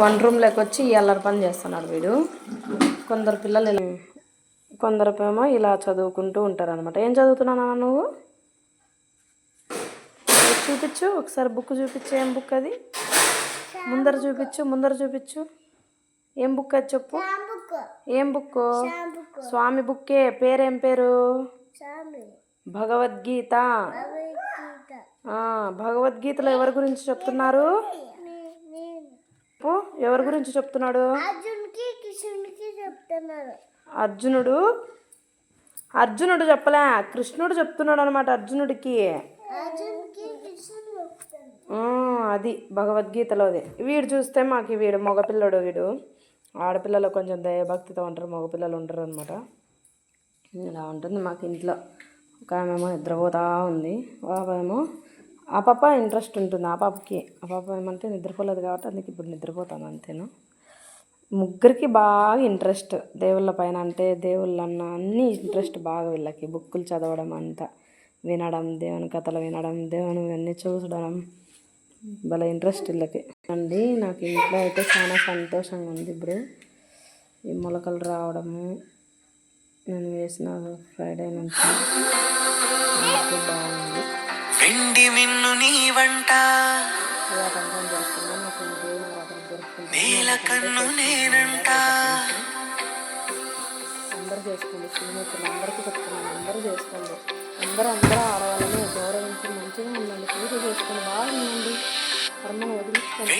One రూమ్లోకి వచ్చి ఈ అల్లరి పని చేస్తున్నాడు వీడు. కొందరు పిల్లలు కొందరేమో ఇలా చదువుకుంటూ ఉంటారు అనమాట. ఏం చదువుతున్నానా నువ్వు? చూపించు ఒకసారి, బుక్ చూపించు. ఏం బుక్ అది? ముందర చూపించు. ఏం బుక్ అది చెప్పు. ఏం బుక్? స్వామి బుక్కే. పేరేం పేరు? భగవద్గీత. భగవద్గీతలో ఎవరి గురించి చెప్తున్నారు? ఎవరి గురించి చెప్తున్నాడు? అర్జునుడు చెప్పలే, కృష్ణుడు చెప్తున్నాడు అనమాట అర్జునుడికి. అది భగవద్గీతలోది. వీడు చూస్తే మాకు వీడు మగపిల్లడు. వీడు ఆడపిల్లలు కొంచెం దయభక్తితో ఉంటారు, మగపిల్లలు ఉంటారు అనమాట. ఇలా ఉంటుంది మాకు ఇంట్లో. ఒక ఆమెమో నిద్రపోతూ ఉంది, పాపేమో ఆ పాప ఇంట్రెస్ట్ ఉంటుంది. ఆ పాప ఏమంటే నిద్రపోలేదు కాబట్టి అందుకే ఇప్పుడు నిద్రపోతాను అంతేను. ముగ్గురికి బాగా ఇంట్రెస్ట్ దేవుళ్ళ పైన, అంటే దేవుళ్ళన్న అన్నీ ఇంట్రెస్ట్ బాగా వీళ్ళకి. బుక్కులు చదవడం అంతా, వినడం, దేవుని కథలు వినడం, దేవుని అన్నీ చూసడం భలే ఇంట్రెస్ట్ వీళ్ళకి అండి. నాకు ఇంట్లో అయితే చాలా సంతోషంగా ఉంది. ఇప్పుడు ఈ మొలకలు రావడము నేను వేసిన ఫ్రైడే నుంచి బాగుంది. అందరూ చేసుకోండి, స్నేహితులు అందరికీ చెప్తున్నాను, అందరూ చేసుకోండి. అందరూ ఆడవాళ్ళని గౌరవించి మంచిగా ఉండండి, పూజ చేసుకొని బాగా ఉండండి, కర్మను వదిలించుకోండి.